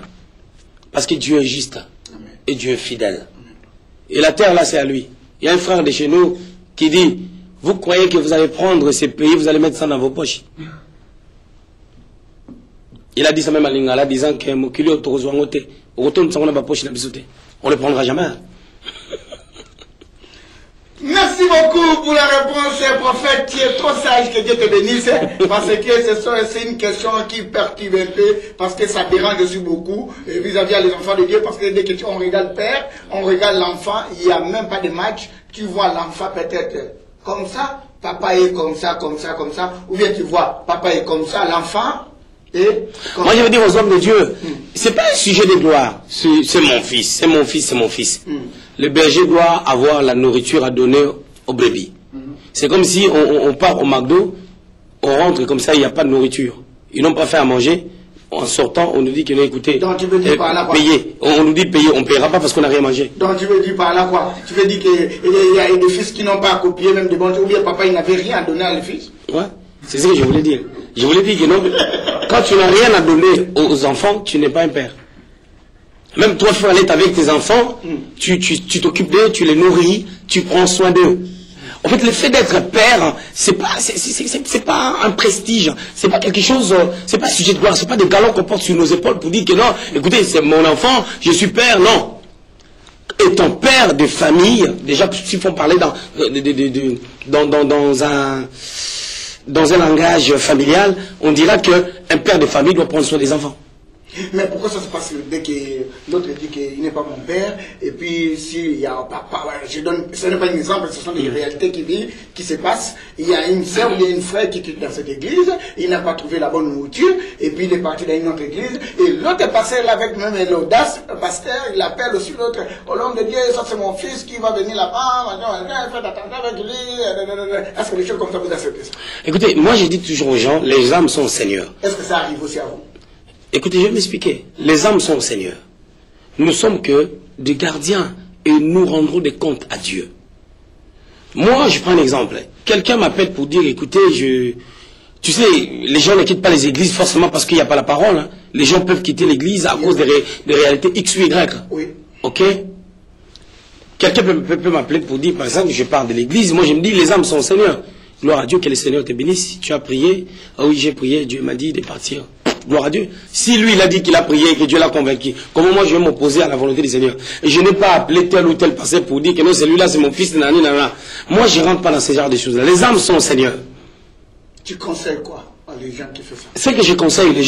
Parce que Dieu est juste. Et Dieu est fidèle. Et la terre, là, c'est à lui. Il y a un frère de chez nous qui dit, vous croyez que vous allez prendre ces pays, vous allez mettre ça dans vos poches. Il a dit ça même à Lingala, disant que on ne le prendra jamais. Merci beaucoup pour la réponse, prophète. Tu es trop sage, que Dieu te bénisse. Parce que c'est une question qui perturbe un peu, parce que ça dérange aussi beaucoup vis-à-vis des enfants de Dieu. Parce que dès que on regarde le père, on regarde l'enfant, il n'y a même pas de match. Tu vois l'enfant peut-être comme ça, papa est comme ça, comme ça, comme ça. Ou bien tu vois, papa est comme ça, l'enfant. Moi je veux dire aux hommes de Dieu, c'est pas un sujet de gloire, c'est mon fils, c'est mon fils, c'est mon fils. Le berger doit avoir la nourriture à donner aux brebis. C'est comme si on part au McDo, on rentre comme ça, il n'y a pas de nourriture. Ils n'ont pas fait à manger, en sortant, on nous dit que non, écoutez, donc, tu veux dire par là, quoi? Payez. On nous dit payer, on ne paiera pas parce qu'on n'a rien mangé. Donc tu veux dire par là quoi? Tu veux dire qu'il y a des fils qui n'ont pas à copier, même des bons, ou bien papa il n'avait rien à donner à le fils? Ouais, c'est ce que je voulais dire. Je voulais dire que non, quand tu n'as rien à donner aux enfants, tu n'es pas un père. Même toi, il faut aller avec tes enfants, tu t'occupes d'eux, tu les nourris, tu prends soin d'eux. En fait, le fait d'être père, c'est pas un prestige, c'est pas quelque chose, c'est pas un sujet de gloire, c'est pas des galons qu'on porte sur nos épaules pour dire que non, écoutez, c'est mon enfant, je suis père, non. Étant père de famille, déjà, s'il faut parler dans dans un langage familial, on dira qu'un père de famille doit prendre soin des enfants. Mais pourquoi ça se passe dès que l'autre dit qu'il n'est pas mon père, et puis s'il y a papa, je donne, ce n'est pas un exemple, ce sont des réalités qui se passent. Il y a une sœur, il y a une frère qui est dans cette église, il n'a pas trouvé la bonne nourriture, et puis il est parti dans une autre église, et l'autre pasteur avec même l'audace, le pasteur, il appelle aussi l'autre, au nom de Dieu, ça c'est mon fils qui va venir là-bas, faites attention avec lui, est-ce que les choses comme ça vous acceptez ça? Écoutez, moi je dis toujours aux gens, les âmes sont au Seigneur. Est-ce que ça arrive aussi à vous? Écoutez, je vais m'expliquer. Les âmes sont au Seigneur. Nous ne sommes que des gardiens et nous rendrons des comptes à Dieu. Moi, je prends un exemple. Quelqu'un m'appelle pour dire, écoutez, tu sais, les gens ne quittent pas les églises forcément parce qu'il n'y a pas la parole. Hein. Les gens peuvent quitter l'église à cause des réalités X ou Y. Oui. Ok? Quelqu'un peut m'appeler pour dire, par exemple, je parle de l'église. Moi, je me dis, les âmes sont au Seigneur. Gloire à Dieu, que le Seigneur te bénisse. Tu as prié. Ah oui, j'ai prié. Dieu m'a dit de partir. Gloire à Dieu. Si lui, il a dit qu'il a prié et que Dieu l'a convaincu, comment moi je vais m'opposer à la volonté du Seigneur? Et je n'ai pas appelé tel ou tel pasteur pour dire que non, celui-là c'est mon fils, nani, nana. Moi, je ne rentre pas dans ce genre de choses-là. Les âmes sont au Seigneur. Tu conseilles quoi à les gens qui font ça? Ce que je conseille les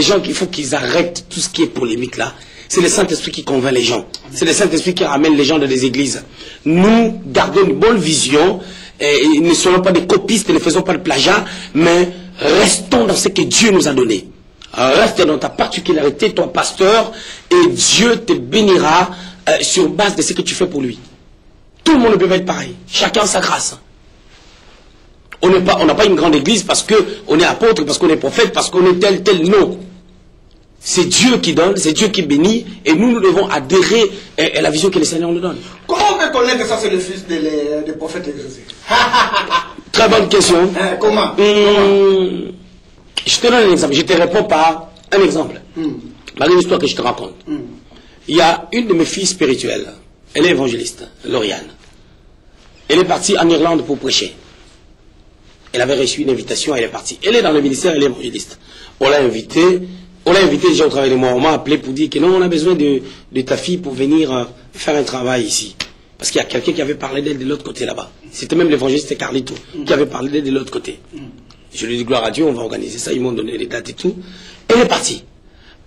gens qu'il faut qu'ils arrêtent tout ce qui est polémique là. C'est le Saint-Esprit qui convainc les gens. C'est le Saint-Esprit qui ramène les gens dans les églises. Nous gardons une bonne vision et ne soyons pas des copistes, ne faisons pas de plagiat, mais restons dans ce que Dieu nous a donné. Reste dans ta particularité, ton pasteur, et Dieu te bénira sur base de ce que tu fais pour lui. Tout le monde ne peut pas être pareil. Chacun sa grâce. On n'a pas une grande église parce qu'on est apôtre, parce qu'on est prophète, parce qu'on est tel. Non. C'est Dieu qui donne, c'est Dieu qui bénit, et nous devons adhérer à la vision que le Seigneur nous donne. Comment on peut connaître que ça c'est le fils des prophètes exaucés? Très bonne question. Comment? Je te donne un exemple. Je te réponds par un exemple. Malgré une histoire que je te raconte. Il y a une de mes filles spirituelles. Elle est évangéliste, Lauriane. Elle est partie en Irlande pour prêcher. Elle avait reçu une invitation, elle est partie. Elle est dans le ministère, elle est évangéliste. On l'a invitée déjà au travail de moi. On m'a appelé pour dire que non, on a besoin de ta fille pour venir faire un travail ici. Parce qu'il y a quelqu'un qui avait parlé d'elle de l'autre côté là-bas. C'était même l'évangéliste Carlito qui avait parlé d'elle de l'autre côté. Je lui ai dit, gloire à Dieu, on va organiser ça. Ils m'ont donné les dates et tout. Elle est partie.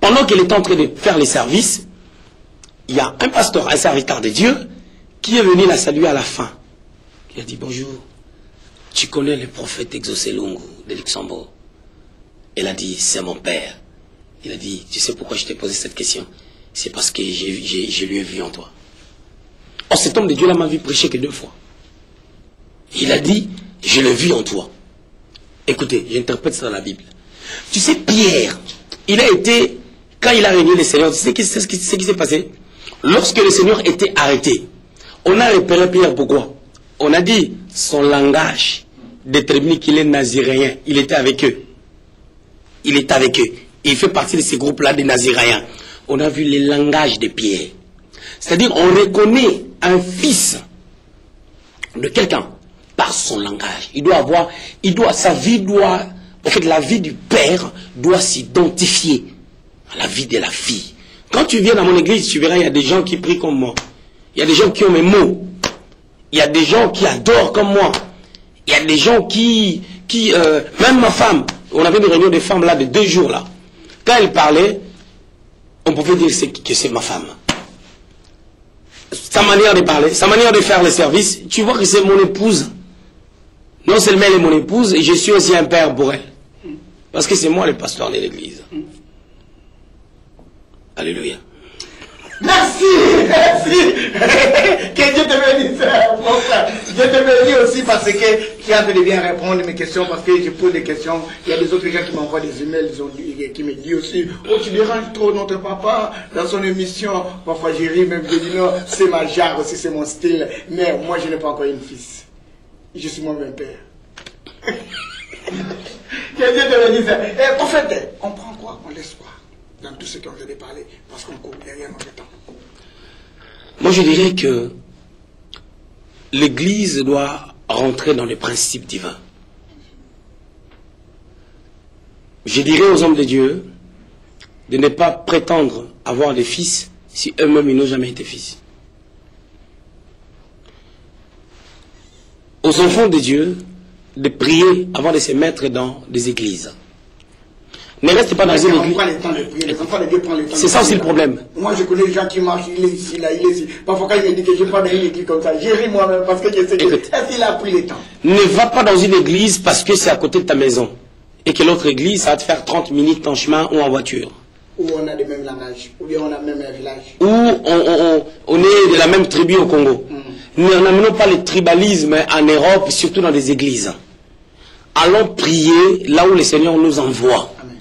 Pendant qu'elle était en train de faire les services, il y a un pasteur, un serviteur de Dieu, qui est venu la saluer à la fin. Il a dit, bonjour, tu connais le prophète Exaucé Lungu de Luxembourg? Elle a dit, c'est mon père. Il a dit, tu sais pourquoi je t'ai posé cette question? C'est parce que je lui ai vu en toi. Or, cet homme de Dieu là m'a vu prêcher que 2 fois. Il a dit, je l'ai vu en toi. Écoutez, j'interprète ça dans la Bible. Tu sais, Pierre, il a été, quand il a régné le Seigneur, tu sais ce qui s'est passé? Lorsque le Seigneur était arrêté, on a repéré Pierre, pourquoi? On a dit, son langage détermine qu'il est naziréen. Il était avec eux. Il est avec eux. Il fait partie de ces groupes-là des naziréens. On a vu le langage de Pierre. C'est-à-dire, on reconnaît un fils de quelqu'un par son langage. La vie du père doit s'identifier à la vie de la fille. Quand tu viens dans mon église, tu verras, il y a des gens qui prient comme moi. Il y a des gens qui ont mes mots. Il y a des gens qui adorent comme moi. Il y a des gens qui même ma femme, on avait une réunion de femmes là de 2 jours là. Quand elle parlait, on pouvait dire que c'est ma femme. Sa manière de parler, sa manière de faire le service, tu vois que c'est mon épouse. Non seulement elle est mon épouse, et je suis aussi un père pour elle. Parce que c'est moi le pasteur de l'église. Alléluia. Merci, merci. Que Dieu te bénisse, mon frère. Dieu te bénisse aussi parce que tu as fait de bien répondre à mes questions, parce que je pose des questions. Il y a des autres gens qui m'envoient des emails, qui me disent aussi, oh, tu déranges trop notre papa dans son émission. Parfois j'ai ri, même je dis non, c'est ma jarre aussi, c'est mon style. Mais moi je n'ai pas encore une fils. Je suis moi-même père. Que Dieu te bénisse. En fait, on prend quoi? On laisse quoi dans tout ce qu'on vient de parler, parce qu'on coupe derrière notre temps. Moi je dirais que l'Église doit rentrer dans les principes divins. Je dirais aux hommes de Dieu de ne pas prétendre avoir des fils si eux-mêmes ils n'ont jamais été fils. Aux enfants de Dieu de prier avant de se mettre dans des églises. Ne reste pas dans une église. C'est ça aussi le problème. Moi, je connais des gens qui marchent, il est ici, là, il est ici. Parfois, quand il me dit que je ne vais pas dans une église comme ça, j'ai ri moi-même parce que je sais que est-ce qu'il a pris le temps. Ne va pas dans une église parce que c'est à côté de ta maison. Et que l'autre église, ça va te faire 30 minutes en chemin ou en voiture. Ou on a le même langage, ou bien on a même un village. Ou on est de la même tribu au Congo. Nous n'amenons pas le tribalisme en Europe, surtout dans les églises. Allons prier là où le Seigneur nous envoie. Amen.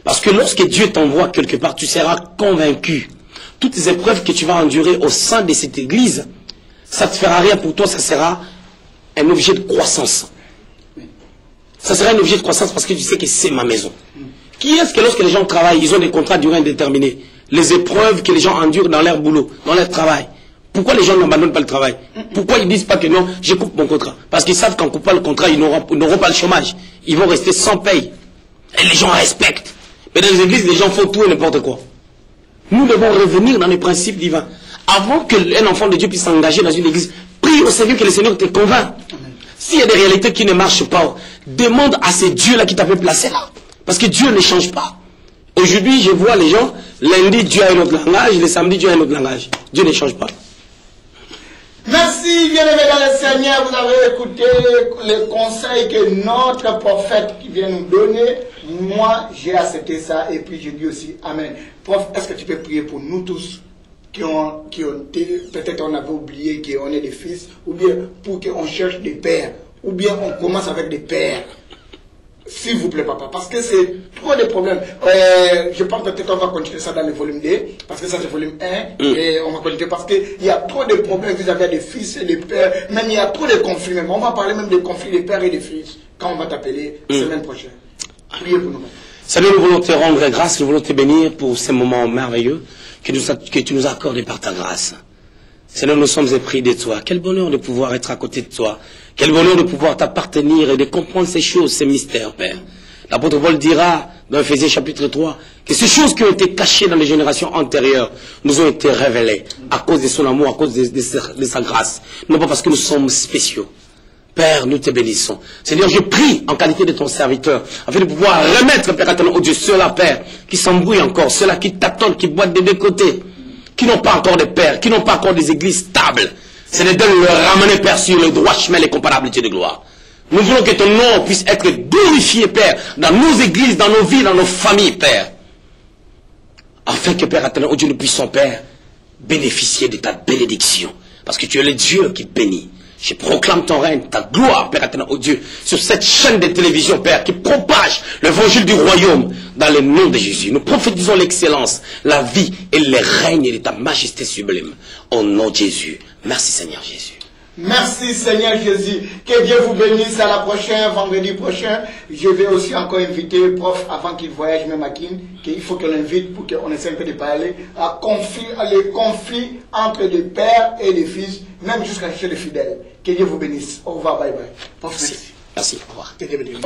Parce que lorsque Dieu t'envoie quelque part, tu seras convaincu. Toutes les épreuves que tu vas endurer au sein de cette église, ça ne te fera rien pour toi, ça sera un objet de croissance. Ça sera un objet de croissance parce que tu sais que c'est ma maison. Qui est-ce que lorsque les gens travaillent, ils ont des contrats à durée indéterminée? Les épreuves que les gens endurent dans leur boulot, dans leur travail. Pourquoi les gens n'abandonnent pas le travail? Pourquoi ils ne disent pas que non, je coupe mon contrat? Parce qu'ils savent qu'en coupant le contrat, ils n'auront pas le chômage. Ils vont rester sans paye. Et les gens respectent. Mais dans les églises, les gens font tout et n'importe quoi. Nous devons revenir dans les principes divins. Avant qu'un enfant de Dieu puisse s'engager dans une église, prie au Seigneur que le Seigneur te convainc. S'il y a des réalités qui ne marchent pas, demande à ces dieux-là qui t'avaient placé là. Parce que Dieu ne change pas. Aujourd'hui, je vois les gens, lundi, Dieu a un autre langage, le samedi, Dieu a un autre langage. Dieu ne change pas. Merci, bien-aimés dans le Seigneur, vous avez écouté les conseils que notre prophète qui vient nous donner. Moi, j'ai accepté ça et puis je dis aussi Amen. Prof, est-ce que tu peux prier pour nous tous qui ont peut-être on avait oublié qu'on est des fils, ou bien pour qu'on cherche des pères, ou bien on commence avec des pères. S'il vous plaît, papa, parce que c'est trop de problèmes. Je pense que peut-être on va continuer ça dans le volume 2, parce que ça c'est le volume 1, et on va continuer parce qu'il y a trop de problèmes vis-à-vis des fils et des pères, même il y a trop de conflits, même. On va parler même des conflits des pères et des fils, quand on va t'appeler semaine prochaine. Priez pour nous. Seigneur, nous voulons te rendre grâce, nous voulons te bénir pour ces moments merveilleux que tu nous as accordés par ta grâce. Seigneur, nous sommes épris de toi. Quel bonheur de pouvoir être à côté de toi. Quel bonheur de pouvoir t'appartenir et de comprendre ces choses, ces mystères, Père. L'apôtre Paul dira dans Ephésiens chapitre 3 que ces choses qui ont été cachées dans les générations antérieures nous ont été révélées à cause de son amour, à cause de sa grâce. Non pas parce que nous sommes spéciaux. Père, nous te bénissons. Seigneur, je prie en qualité de ton serviteur, afin de pouvoir remettre, Père éternel, au Dieu, ceux-là, Père, qui s'embrouillent encore, ceux-là qui t'attendent, qui boitent des deux côtés, qui n'ont pas encore de pères, qui n'ont pas encore des églises stables. Seigneur, de le ramener, Père, sur le droit chemin, les comparables de gloire. Nous voulons que ton nom puisse être glorifié, Père, dans nos églises, dans nos villes, dans nos familles, Père. Afin que, Père éternel, oh Dieu, nous puissions, Père, bénéficier de ta bénédiction. Parce que tu es le Dieu qui bénit. Je proclame ton règne, ta gloire, Père éternel, oh Dieu, sur cette chaîne de télévision, Père, qui propage l'évangile du royaume dans le nom de Jésus. Nous prophétisons l'excellence, la vie et le règne de ta majesté sublime. Au nom de Jésus. Merci Seigneur Jésus. Merci Seigneur Jésus. Que Dieu vous bénisse. À la prochaine, vendredi prochain. Je vais aussi encore inviter prof avant qu'il voyage même à Kin, qu'il faut qu'on l'invite pour qu'on essaie un peu de parler à les conflits entre les pères et les fils, même jusqu'à chez les fidèles. Que Dieu vous bénisse. Au revoir, bye bye. Prof, merci. Merci. Au revoir. Que Dieu vous bénisse.